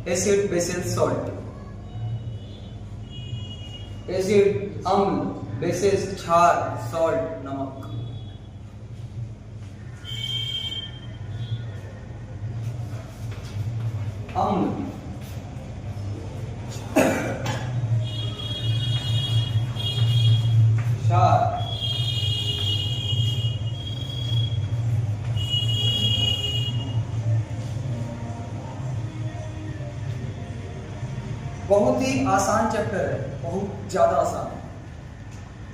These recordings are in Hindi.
एसिड बेसिल सॉल्ट, एसिड अम्ल, बेसिस क्षार, सॉल्ट नमक। अम्ल क्षार, बहुत ही आसान चैप्टर है, बहुत ज्यादा आसान।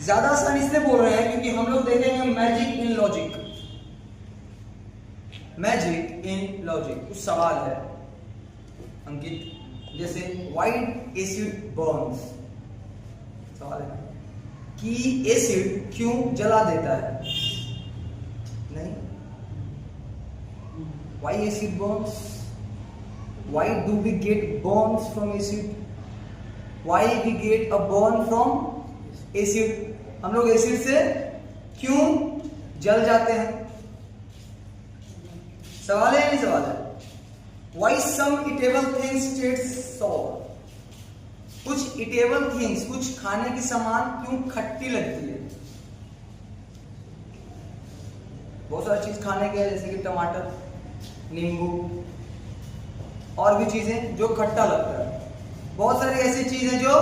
ज्यादा आसान इसलिए बोल रहे हैं क्योंकि हम लोग देखेंगे मैजिक इन लॉजिक। मैजिक इन लॉजिक कुछ सवाल है अंकित, जैसे व्हाइट एसिड बर्न्स, सवाल है कि एसिड क्यों जला देता है? नहीं, why acid Burns, why do we get burns from acid? Why we get a burn from acid? हम लोग एसिड से क्यों जल जाते हैं? सवाल है या नहीं सवाल है? Why some eatable things taste sour? कुछ eatable things, कुछ खाने की सामान क्यों खट्टी लगती है? बहुत सारी चीज खाने के, जैसे कि टमाटर, नींबू और भी चीजें जो खट्टा लगता है। बहुत सारी ऐसी चीजें जो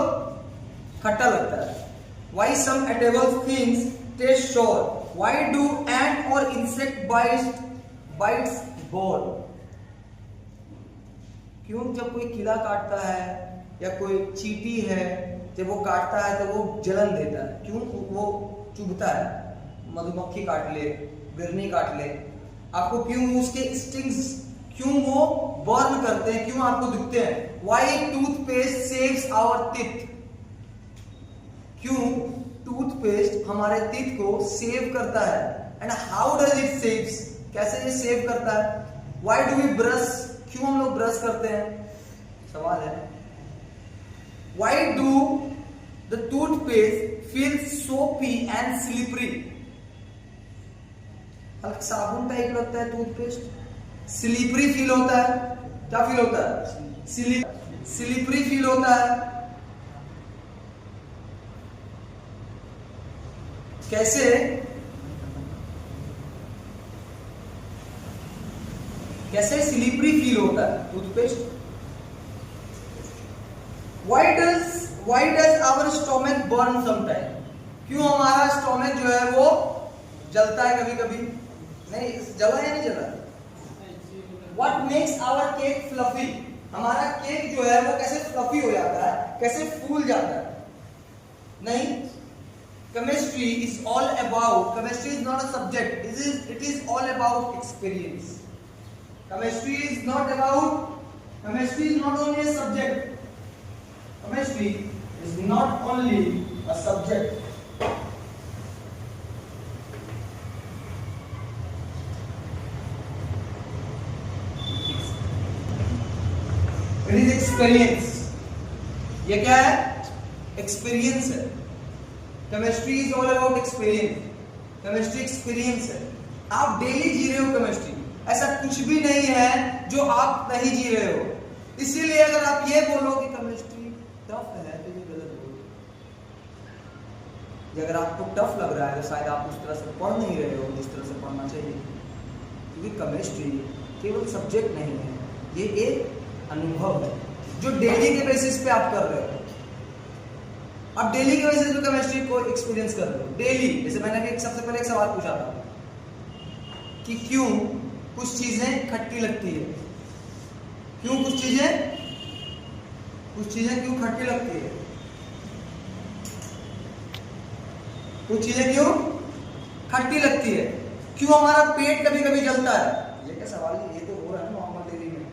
खट्टा लगता है। Why some edible things taste sour? Why do ant or insect bites burn? क्यों जब कोई कीड़ा काटता है या कोई चींटी है, जब वो काटता है तो वो जलन देता है? क्यों वो चुभता है? मधुमक्खी काट ले, बिरनी काट ले, आपको क्यों उसके स्टिंग्स क्यों वो बर्न करते हैं, क्यों आपको दिखते हैं? Why toothpaste saves our teeth? क्यों टूथपेस्ट हमारे टीथ को सेव करता है? And how does it saves? कैसे ये सेव करता है? Why do we brush? क्यों हम लोग ब्रश करते हैं? सवाल है। Why do the toothpaste feel soapy and slippery? हल्का साबुन टाइप लगता है टूथपेस्ट, स्लिपरी फील होता है। क्या फील होता है? स्लिपरी फील होता है। कैसे? कैसे स्लिपरी फील होता है toothpaste? Why does our stomach burn sometime? क्यों हमारा स्टोमक जो है वो जलता है कभी कभी? नहीं, जला या नहीं जला? What makes our cake fluffy? हमारा केक जो है वो कैसे फ्लफी हो जाता है, कैसे फूल जाता है? नहीं, chemistry is all about, chemistry is not a subject, it is all about experience. Chemistry is not only a subject. Chemistry is not only a subject. It is experience. ये क्या है? एक्सपीरियंस है। Chemistry is all about experience. Chemistry experience है। आप डेली जी रहे हो केमिस्ट्री, ऐसा कुछ भी नहीं है जो आप नहीं जी रहे हो। इसीलिए अगर आप ये बोलो कि केमिस्ट्री टफ है तो ये गलत बोलो। अगर आपको टफ लग रहा है तो शायद आप उस तरह से पढ़ नहीं रहे हो जिस तरह से पढ़ना चाहिए, क्योंकि केमिस्ट्री केवल सब्जेक्ट नहीं है, ये एक अनुभव है जो डेली के बेसिस पे आप कर रहे हो। आप डेली के बेसिस पे केमिस्ट्री को एक्सपीरियंस कर रहे हो डेली। जैसे मैंने सबसे पहले एक सवाल पूछा था कि क्यों कुछ चीजें खट्टी लगती है, क्यों कुछ चीजें क्यों खट्टी लगती है, कुछ चीजें क्यों खट्टी लगती है, क्यों हमारा पेट कभी कभी जलता है? ये क्या सवाल है? ये तो हो रहा है नॉर्मल डेली में।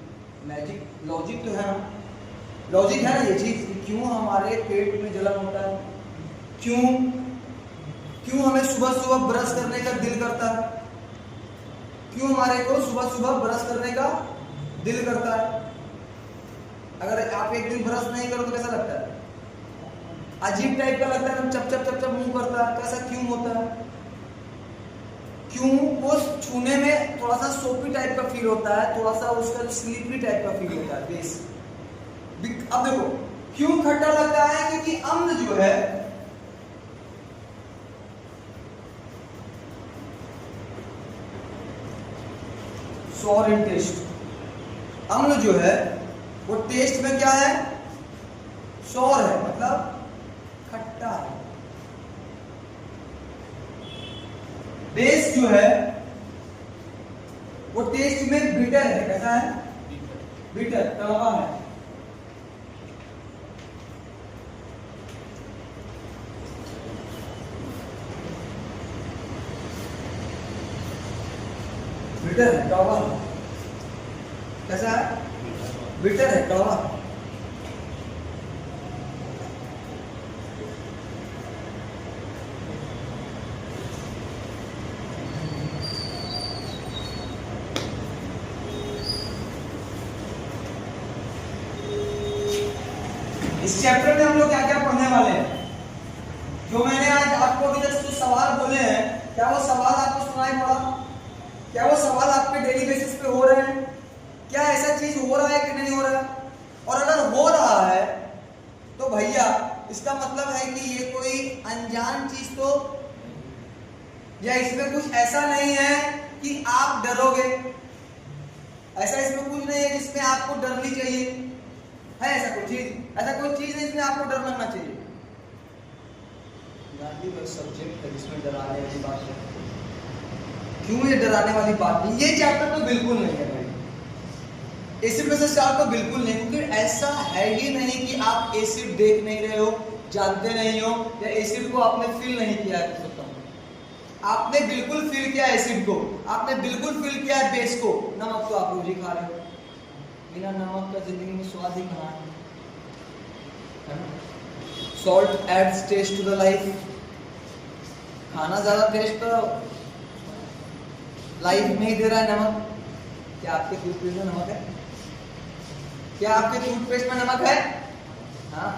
मैजिक लॉजिक तो है ना, लॉजिक है ना ये चीज, क्यों हमारे पेट में जलन होता है, क्यों हमें सुबह सुबह ब्रश करने का दिल करता है, क्यों हमारे को सुबह सुबह ब्रश करने का दिल करता है? अगर आप एक दिन ब्रश नहीं करो तो कैसा लगता है? अजीब टाइप का लगता है, चप चप चप चप मुंह करता है। कैसा क्यों होता है? क्यों वो छूने में थोड़ा सा सोपी टाइप का फील होता है, थोड़ा सा उसका स्लिपरी टाइप का फील होता है बेस। अब देखो क्यों खट्टा लगता है, क्योंकि अम्ल जो है सॉर इन टेस्ट, अम्ल जो है वो टेस्ट में क्या है, सॉर है, मतलब खट्टा है। बेस जो है वो टेस्ट में बिटर है, कैसा है, बिटर, कड़वा है। बिटर है, कड़वा, कैसा है, बिटर है, कड़वा। इस चैप्टर में हम लोग क्या क्या पढ़ने वाले हैं, जो मैंने आज आपको अभी तक जो सवाल बोले हैं, क्या वो सवाल आपको सुनाई पड़ा, क्या वो सवाल आपके डेली बेसिस पे हो रहे हैं, क्या ऐसा चीज हो रहा है कि नहीं हो रहा है? और अगर हो रहा है तो भैया इसका मतलब है कि ये कोई अनजान चीज तो, या इसमें कुछ ऐसा नहीं है कि आप डरोगे, ऐसा इसमें कुछ नहीं है जिसमें आपको डरनी चाहिए, है ऐसा कोई चीज, ऐसा कोई चीज है जिसमें आपको डर लगना चाहिए। सब्जेक्ट है जिसमें डराने वाली बात है, क्यों ये डराने वाली बात नहीं, ये चैप्टर तो बिल्कुल नहीं है भाई, एसिड बेसिस चार्ट तो बिल्कुल नहीं, क्योंकि ऐसा है ही नहीं कि आप एसिड देख नहीं रहे हो, जानते नहीं हो, या एसिड को आपने फील नहीं किया है। आपने बिल्कुल फील किया एसिड को, आपने बिल्कुल फील किया है बेस को। नमक तो आप रोज ही खा रहे हो, बिना नमक का जिंदगी में स्वाद ही कहाँ है। Salt adds taste to the life, खाना ज्यादा टेस्ट तो लाइफ में ही दे रहा है नमक। क्या आपके टूथपेस्ट में नमक है? क्या आपके टूथपेस्ट में नमक है? हाँ,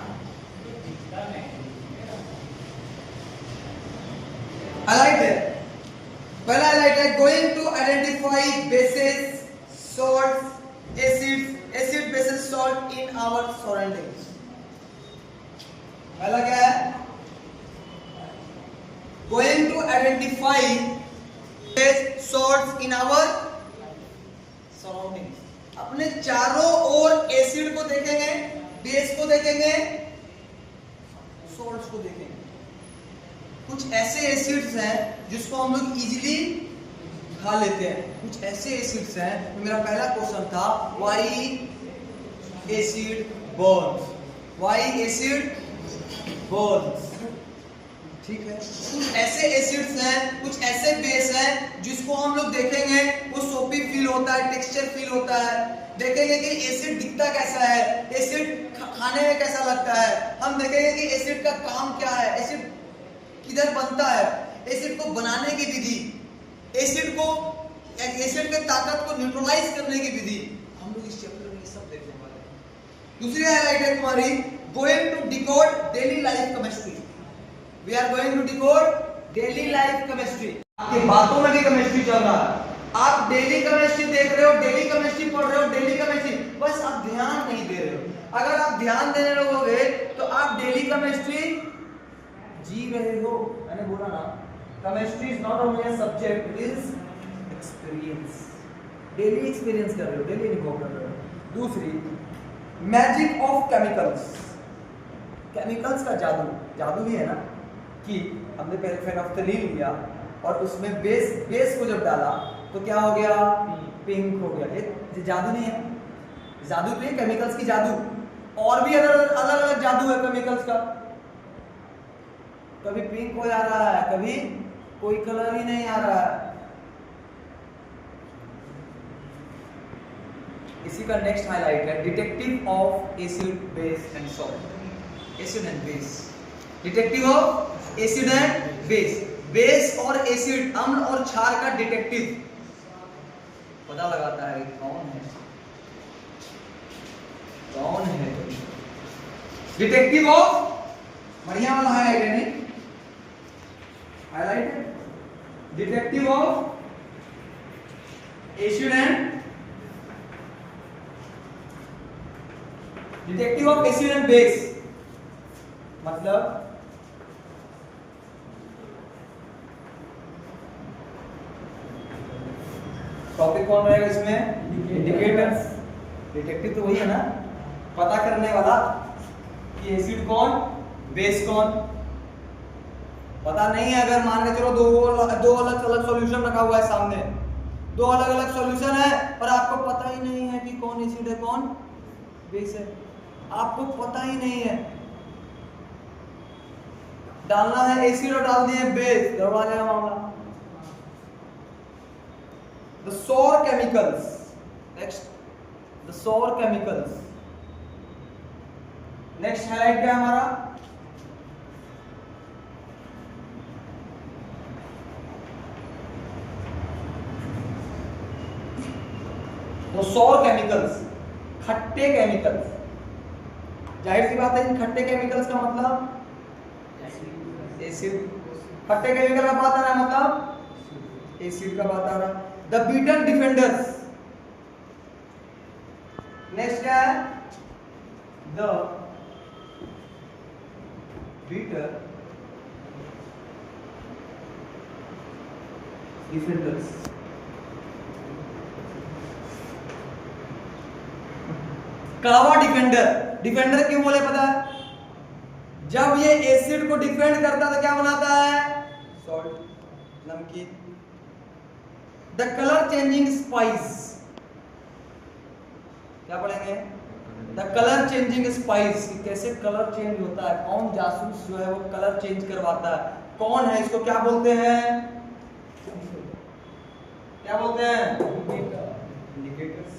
हाइलाइट है, पहला हाइलाइट है going to identify bases, salts, acids, acid bases salt in our surroundings. पहला क्या है? Going to identify bases salts in our surroundings. अपने चारों ओर एसिड को देखेंगे, बेस को देखेंगे, सॉल्ट्स को देखेंगे। कुछ ऐसे एसिड्स हैं जिसको हम लोग इजीली खा लेते हैं, कुछ ऐसे एसिड्स हैं। तो मेरा पहला क्वेश्चन था why acid Burns, why acid Burns, ठीक है। कुछ ऐसे एसिड्स हैं, कुछ ऐसे बेस हैं जिसको हम लोग देखेंगे, वो सोपी फील होता है, टेक्सचर फील होता है, देखेंगे कि एसिड दिखता कैसा है, एसिड खाने में कैसा लगता है, हम देखेंगे कि एसिड का काम क्या है, एसिड किधर बनता है, एसिड को बनाने की विधि, एसिड के ताकत को न्यूट्रलाइज करने की विधि, हम लोग इस चैप्टर में सब देखने वाले हैं। दूसरी हाइलाइट है तुम्हारी going to decode daily life chemistry. We are going to decode daily life chemistry. आपकी बातों में भी केमिस्ट्री चल रहा है, आप डेली केमिस्ट्री देख रहे हो, डेली केमिस्ट्री पढ़ रहे हो, डेली केमिस्ट्री, बस आप ध्यान नहीं दे रहे हो। अगर आप ध्यान देने लगोगे तो आप डेली केमिस्ट्री जी रहे हो। मैंने बोला ना, chemistry is not only a subject, it is experience. Daily experience कर रहे हो, डेली इनको कर रहे हो। दूसरी, मैजिक ऑफ केमिकल्स, केमिकल्स का जादू, जादू ही है ना, कि हमने पहले फेनोल्फथालीन लिया और उसमें बेस को जब डाला तो क्या हो गया, पिंक हो गया। ये जादू नहीं है, जादू तो है केमिकल्स की जादू। और भी अलग अलग जादू है केमिकल्स का, कभी पिंक हो जा रहा है, कभी कोई कलर ही नहीं आ रहा है। इसी का नेक्स्ट हाइलाइट है detective of acid base and salt, acid and base, detective of acid and base, base और एसिड, अम्ल और क्षार का डिटेक्टिव पता लगाता है कौन है, कौन है डिटेक्टिव ऑफ, बढ़िया वाला हाइलाइट है नहीं, हाइलाइट है detective of acid and detective of acid and base मतलब टॉपिक कौन रहेगा इसमें? इंडिकेटर्स। डिटेक्टिव तो वही है ना, पता करने वाला कि एसिड कौन बेस कौन। पता नहीं है, अगर मान के चलो दो अलग अलग सॉल्यूशन रखा हुआ है सामने, दो अलग अलग सॉल्यूशन है पर आपको पता ही नहीं है कि कौन एसिड है कौन बेस है, आपको पता ही नहीं है। डालना है एसिड और डाल दिए बेस, गड़बड़ा जाएगा मामला। The sour chemicals. Next, the sour chemicals. Next highlight क्या है हमारा? तो sour chemicals, खट्टे केमिकल्स। जाहिर सी बात है, इन खट्टे केमिकल्स का मतलब एसिड। खट्टे केमिकल का बात आ रहा है मतलब एसिड का बात आ रहा है। The beater defenders. Next क्या है? The beater defenders. कड़वा डिफेंडर। डिफेंडर क्यों बोले पता है? जब ये एसिड को डिफेंड करता तो क्या बनाता है? सॉल्ट, नमकीन। द कलर चेंजिंग स्पाइस, क्या पढ़ेंगे? द कलर चेंजिंग स्पाइस, कैसे कलर चेंज होता है, कौन जासूस जो है वो कलर चेंज करवाता है, कौन है, इसको क्या बोलते हैं? क्या बोलते हैं? Indicators.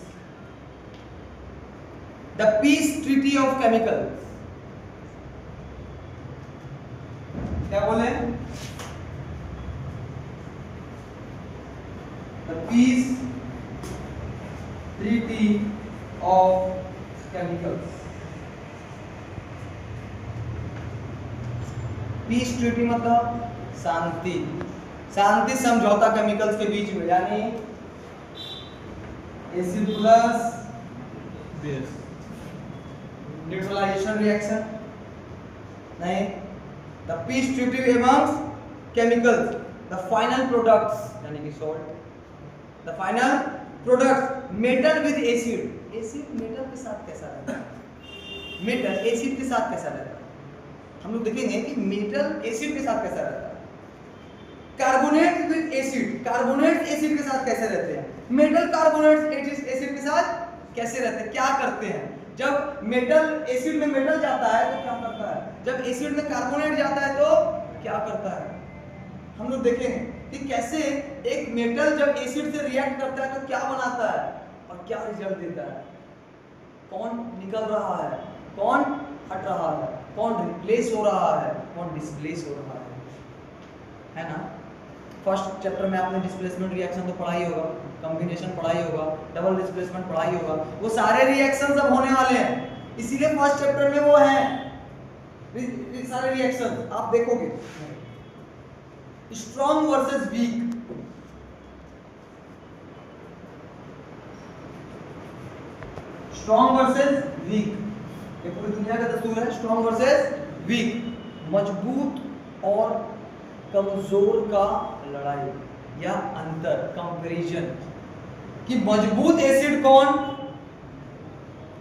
The peace treaty of chemical, क्या बोले? The peace treaty of chemicals. Peace treaty मतलब शांति, शांति समझौता केमिकल्स के बीच में, यानी acid plus base, neutralisation reaction नहीं, the peace treaty amongst chemicals, the final products यानी कि salt, the final product metal with acid. Acid metal के साथ कैसा रहता है? मेटल एसिड के साथ कैसा रहता है? हम लोग देखेंगे कि मेटल एसिड के साथ कैसा रहता है। Carbonate with acid, carbonate acid के साथ कैसे रहते हैं? मेटल कार्बोनेट एसिड के साथ कैसे रहते हैं, क्या करते हैं? जब मेटल एसिड में मेटल जाता है तो क्या करता है, जब एसिड में कार्बोनेट जाता है तो क्या करता है। हम लोग देखेंगे कि कैसे एक मेटल जब एसिड से रिएक्ट करता है तो क्या बनाता है और क्या रिजल्ट देता है, कौन निकल रहा है, कौन हट रहा है, कौन रिप्लेस हो रहा है, कौन डिस्प्लेस हो रहा है ना। फर्स्ट चैप्टर में आपने डिस्प्लेसमेंट रिएक्शन तो पढ़ा ही होगा, कॉम्बिनेशन पढ़ा ही होगा, डबल डिस्प्लेसमेंट पढ़ा ही होगा, वो सारे रिएक्शन अब होने वाले हैं, इसीलिए फर्स्ट चैप्टर में वो हैं सारे रिएक्शन आप देखोगे। Strong versus weak, strong versus weak, ये पूरी दुनिया का दस्तूर है। स्ट्रॉन्ग वर्सेस वीक, मजबूत और कमजोर का लड़ाई या अंतर, कंपैरिजन कि मजबूत एसिड कौन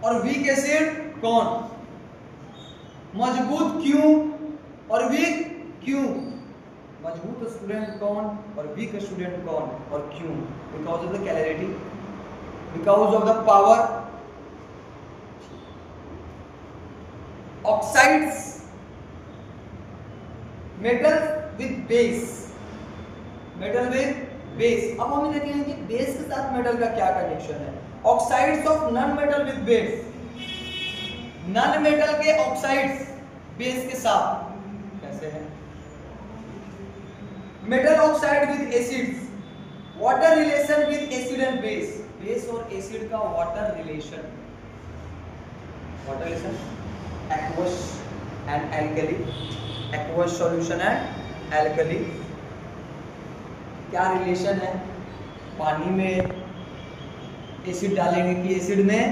और वीक एसिड कौन, मजबूत क्यों और वीक क्यों, मजबूत स्टूडेंट कौन और वीक स्टूडेंट कौन और क्यों? Because of the clarity, because of the power. Oxides, metal with base, metal with base. अब हम देखेंगे कि बेस के साथ मेटल का क्या कनेक्शन है। Oxides of non metal with base, non metal के ऑक्साइड्स बेस के साथ कैसे है। Metal oxide with acids, water relation with acid and base, base और एसिड का water relation, water relation, aqueous and alkali, aqueous solution and alkali, क्या रिलेशन है। पानी में एसिड डालेंगे कि एसिड में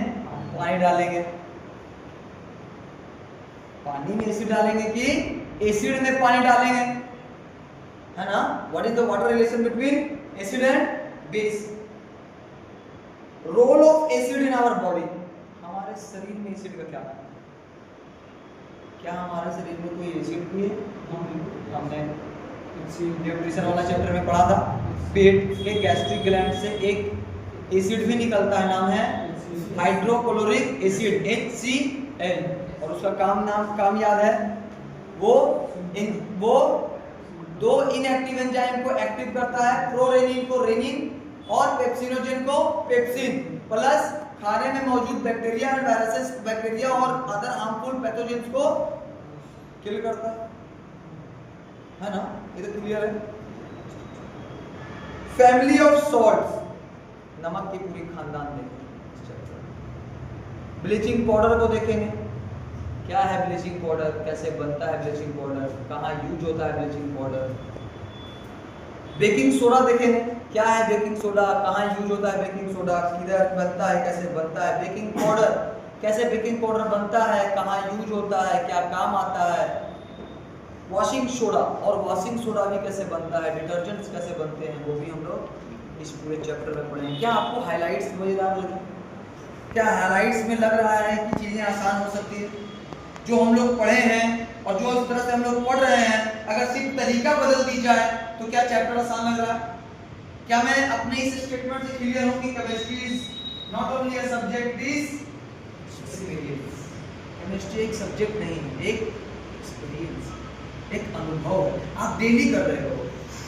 पानी डालेंगे, पानी में एसिड डालेंगे कि एसिड में पानी डालेंगे, है ना? What is the water relation between acid and base? Role of acid in our body. हमारे शरीर में एसिड का क्या है? क्या हमारे शरीर में कोई एसिड भी है? हमने न्यूट्रिशन वाला चैप्टर में पढ़ा था। पेट के गैस्ट्रिक ग्लैंड से एक एसिड भी निकलता है, नाम है हाइड्रोक्लोरिक एसिड, HCl, और उसका काम याद है? वो दो इनएक्टिव एंजाइम को एक्टिव करता है, प्रोरेनिन को रेनिन और पेप्सिनोजेन को पेप्सिन, प्लस खाने में मौजूद बैक्टीरिया एंड वायरसेस, बैक्टीरिया और अदर हार्मफुल पैथोजेंस को किल करता है ना? ये तो क्लियर है। फैमिली ऑफ सॉल्ट्स, नमक की पूरी खानदान देखेंगे। ब्लीचिंग पाउडर को देखेंगे, क्या है ब्लीचिंग पाउडर, कैसे बनता है ब्लीचिंग पाउडर, कहाँ यूज होता है ब्लीचिंग पाउडर। बेकिंग सोडा देखेंगे, क्या है बेकिंग सोडा, कहाँ यूज होता है बेकिंग सोडा, किधर बनता है, कैसे बनता है। बेकिंग पाउडर, कैसे बेकिंग पाउडर बनता है, कहाँ यूज होता है, क्या काम आता है। वॉशिंग सोडा, और वॉशिंग सोडा भी कैसे बनता है, डिटर्जेंट्स कैसे बनते हैं, वो भी हम लोग इस पूरे चैप्टर में पढ़ेंगे। क्या आपको हाइलाइट्स मजेदार लगे? क्या हाइलाइट्स में लग रहा है कि चीजें आसान हो सकती है? जो हम लोग पढ़े हैं और जो इस तरह से हम लोग पढ़ रहे हैं, अगर सिर्फ तरीका बदल दी जाए तो क्या चैप्टर आसान लग रहा है? क्या मैं अपने इस स्टेटमेंट से क्लियर हूं कि chemistry is not only a subject, is experience. Chemistry एक सब्जेक्ट नहीं, एक एक्सपीरियंस, एक अनुभव है, आप डेली कर रहे हो।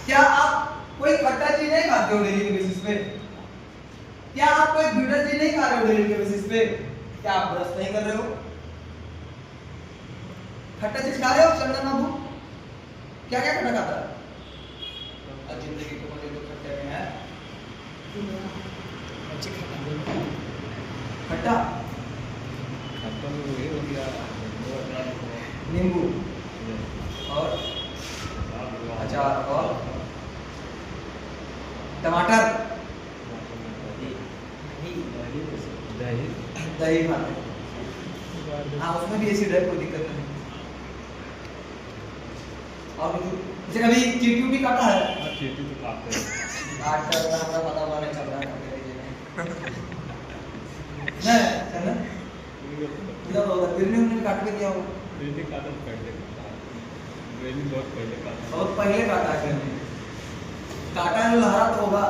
क्या आप कोई खट्टा चीज नहीं खाते हो डेली के बेसिस पे? क्या आप कोई बिटर चीज नहीं खा रहे हो डेली के बेसिस पे? क्या आप ब्रश नहीं कर रहे हो? खट्टा चीज खा रहे हो चंदन बाबू? क्या क्या खट्टा खाता है? जिंदगी को मुझे तो खट्टे में है खट्टा नींबू और अचार और टमाटर, दही खाते हैं। हाँ, उसमें भी एसिड है, कोई दिक्कत नहीं। और जैसे कभी चींटी भी काटा है? चींटी तो काटते हैं। काटता है, हमारा पता हुआ नहीं चल रहा है। नहीं चला इधर होगा, बिरनी उन्होंने काट के दिया हो। बिरनी काटा तो पहले बिरनी बहुत पहले काटा है। काटा है, लहरा तो होगा,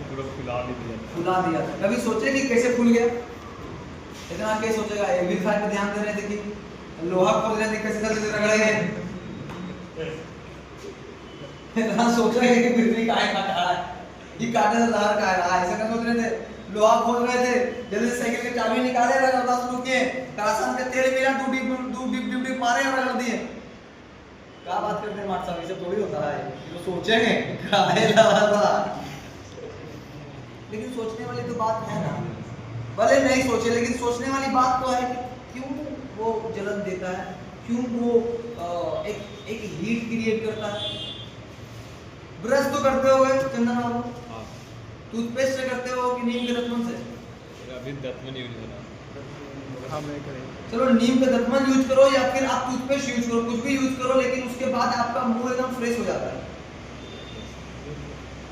पूरा फुला दिया था। कभी सोचे कि कैसे फूल गया? इतना क्या सोचेगा? एविल फायर पे ध्यान दे रहे थे कि लोहा खोद रहे थे, कैसे रगड़े गए। इतना सोच रहे थे कि बिजली काहे काट रहा है, ये काटे से लहर का रहा है, ऐसा क्या सोच रहे थे? लोहा खोद रहे थे, जल्दी से साइकिल की चाबी निकाले, रगड़ना शुरू किए, करासन के तेल मिला, डूब डिप मारे और रगड़ दिए। क्या बात करते हैं मार्ट साहब, इसे थोड़ी होता है, जो सोचेंगे काहे लगा। लेकिन सोचने वाली तो बात है ना, भले नहीं सोचे लेकिन सोचने वाली बात तो है कि क्यों वो जलन देता है, क्यों वो एक हीट क्रिएट करता है। ब्रश तो करते हो गए चंदन बाबू, टूथपेस्ट से करते हो कि नीम के दतमन से? अभी दतमन यूज हो रहा है। चलो नीम के दतमन यूज करो या फिर आप टूथपेस्ट यूज करो, कुछ भी यूज करो, लेकिन उसके बाद आपका मुंह एकदम फ्रेश हो जाता है।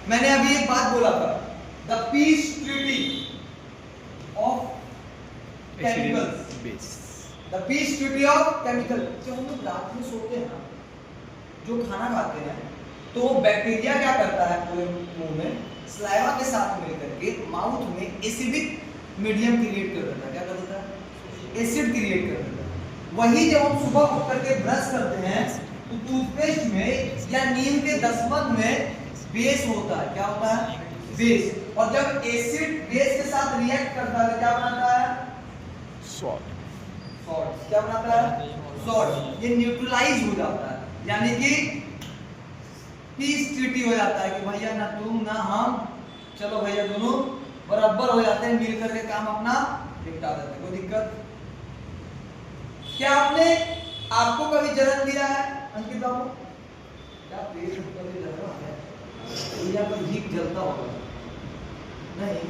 मैंने अभी एक बात बोला था, the peace treaty of chemicals, the peace treaty of chemical. जब हम लोग रात में सोते हैं ना, जो खाना खाते हैं, तो वो बैक्टीरिया क्या करता है पूरे मुंह में, सलाइवा के साथ मिलकर के माउथ में एसिडिक मीडियम क्रिएट कर देता है। क्या कर देता है? एसिड क्रिएट कर देता है। वही जब हम सुबह उठ करके ब्रश करते हैं तो टूथपेस्ट में या नीम के दसमन में बेस होता है। क्या होता है? बेस। और जब एसिड बेस के साथ रिएक्ट करता है क्या बनाता है? सॉल्ट। सॉल्ट क्या बनाता है? सॉल्ट। ये न्यूट्रलाइज हो जाता है, यानी कि पीस ट्रीटी हो जाता है कि भैया ना तुम ना हम, चलो भैया दोनों बराबर हो जाते हैं, मिल करके काम अपना निपटा देते हैं, कोई दिक्कत। क्या आपको कभी जलन दिया है अंकित बाबू? क्या पेट में कभी जल रहा है या कोई भीख जलता होगा? नहीं,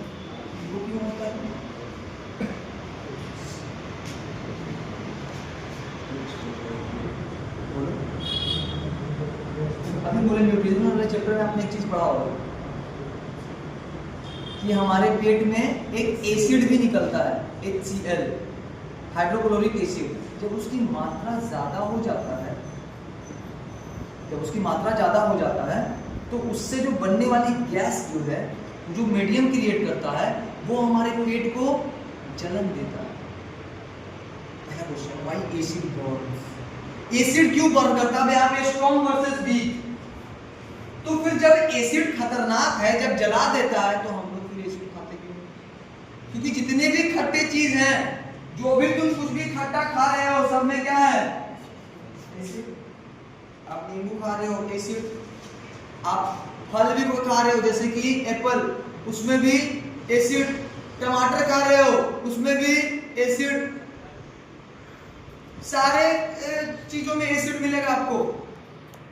वो क्यों होता है? हाइड्रोकोलोन्यूट्रिएंट वाले चैप्टर में आपने एक चीज पढ़ा होगा कि हमारे पेट में एक एसिड भी निकलता है, HCl, हाइड्रोक्लोरिक एसिड। जब उसकी मात्रा ज्यादा हो जाता है, तो उससे जो बनने वाली गैस जो है, जो मीडियम क्रिएट करता है, वो हमारे पेट को जलन देता है। पहला question, why acid Burns? Acid क्यों बर्न करता है? यहाँ पे स्ट्रॉन्ग वर्सेस वीक। तो फिर जब एसिड खतरनाक है, जब जला देता है, तो हम लोग फिर एसिड खाते क्यों? क्योंकि जितने भी खट्टे चीज हैं, जो भी तुम कुछ भी खट्टा खा रहे हो, सब में क्या है? एसिड। आप नींबू खा रहे हो, एसिड। आप फल भी खा रहे हो, जैसे कि एप्पल, उसमें भी एसिड। टमाटर खा रहे हो, उसमें भी एसिड। सारे चीजों में एसिड मिलेगा आपको।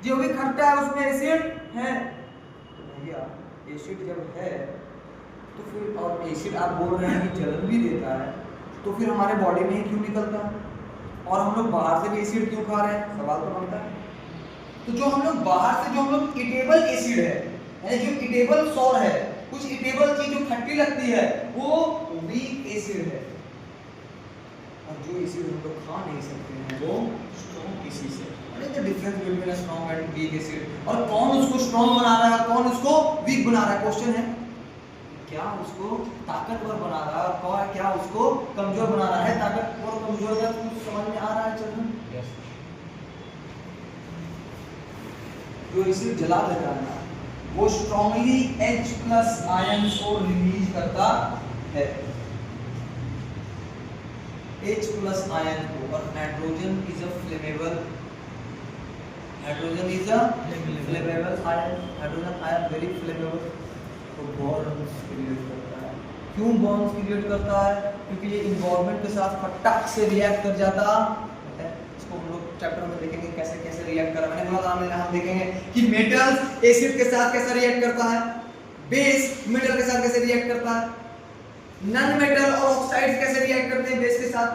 जो भी खट्टा है उसमें एसिड है। भैया एसिड जब है तो फिर, और एसिड आप बोल रहे हैं कि जलन भी देता है, तो फिर हमारे बॉडी में ही क्यों निकलता है? और हम लोग बाहर से भी एसिड क्यों खा रहे हैं? सवाल तो बनता है। तो जो हम लोग बाहर से, जो हम लोग इटेबल एसिड है, यानी जो इटेबल सॉल है, कुछ इटेबल चीज जो खट्टी लगती है, वो वीक एसिड है। और जो एसिड हम लोग खा नहीं सकते हैं, वो स्ट्रॉन्ग एसिड है। The difference between strong and weak acid. और कौन उसको स्ट्रॉन्ग बना रहा है, कौन उसको वीक बना रहा है? क्वेश्चन है, क्या उसको ताकतवर बना रहा है और क्या उसको कमजोर बना रहा है? ताकतवर और कमजोर का कुछ समझ में आ रहा है? चलन जो एसिड जला देता है ना, वो स्ट्रॉन्गली H+ आयंस को रिलीज करता है, H+ आयन को। और nitrogen is a flammable, hydrogen is a flammable ion, hydrogen ion very flammable. तो बॉन्ड्स क्रिएट करता है। क्यों बॉन्ड्स क्रिएट करता है? क्योंकि ये इन्वायरमेंट के साथ फटाक से रिएक्ट कर जाता है। इसको हम लोग चैप्टर में देखेंगे कैसे कैसे रिएक्ट कर रहा है। मैंने बोला था, हम देखेंगे कि मेटल्स एसिड के साथ कैसे रिएक्ट करता है, बेस मेटल के साथ कैसे रिएक्ट करता है, नॉन मेटल और ऑक्साइड्स कैसे रिएक्ट करते हैं बेस के साथ,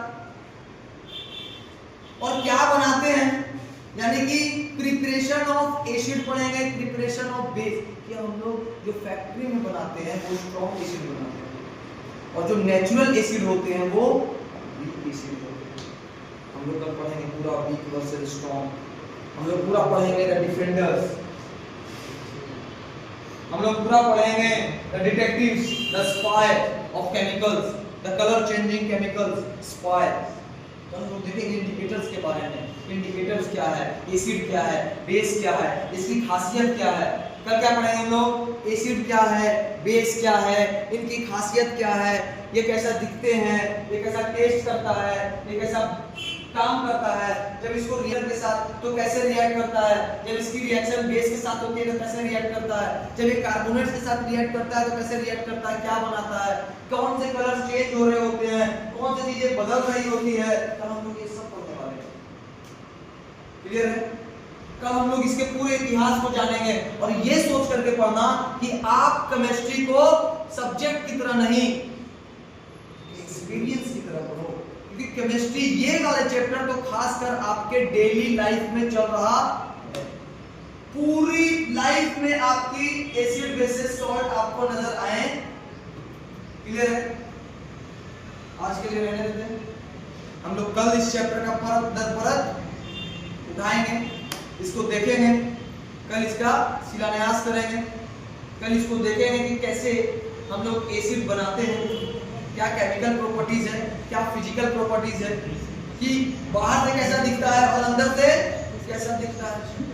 और क्या बनाते हैं। यानी कि प्रिपरेशन ऑफ एसिड पढ़ेंगे, प्रिपरेशन ऑफ बेस। कि हम लोग जो फैक्ट्री में बनाते हैं वो स्ट्रॉन्ग एसिड बनाते हैं, और जो नेचुरल एसिड होते हैं वो वीक एसिड होते हैं। हम लोग कल पढ़ेंगे पूरा वीक वर्सेस स्ट्रॉन्ग। हम लोग पूरा पढ़ेंगे द डिफेंडर्स, हम लोग पूरा पढ़ेंगे the detectives, the spy of chemicals, the colour changing chemicals, spy. तो हम लोग देखेंगे इंडिकेटर्स के बारे में। इंडिकेटर्स क्या है, एसिड क्या है, बेस क्या है, इसकी खासियत क्या है। कल क्या पढ़ेंगे हम लोग? एसिड क्या है, बेस क्या है, इनकी खासियत क्या है, ये कैसा दिखते हैं, ये कैसा टेस्ट करता है, ये कैसा काम करता है, जब इसको रिएक्ट के साथ तो कैसे रिएक्ट करता है, जब इसकी रिएक्शन बेस के साथ होती है तो कैसे रिएक्ट करता है, जब ये कार्बोनेट्स के साथ रिएक्ट करता है तो कैसे रिएक्ट करता है, क्या बनाता है, कौन से कलर्स चेंज हो रहे होते हैं, कौन सी चीजें बदल रही होती है। कल हम लोग ये सब पढ़ने वाले हैं। क्लियर है? कल हम लोग इसके पूरे इतिहास को जानेंगे। और ये सोच करके पढ़ना कि आप केमिस्ट्री को सब्जेक्ट की तरह नहीं, एक्सपीरियंस की तरह पढ़ो। क्योंकि केमिस्ट्री ये वाला चैप्टर तो खासकर आपके डेली लाइफ में चल रहा है। पूरी लाइफ में आपकी एसिड बेसिस सॉल्ट आपको नजर आए। क्लियर है? आज के लिए रहने देते हैं। हम लोग कल इस चैप्टर का परत दर परत उठाएंगे, इसको देखेंगे, कल इसका शिलान्यास करेंगे, कल इसको देखेंगे कि कैसे हम लोग एसिड बनाते हैं, क्या केमिकल प्रॉपर्टीज है, क्या फिजिकल प्रॉपर्टीज है, कि बाहर से कैसा दिखता है और अंदर से कैसा दिखता है।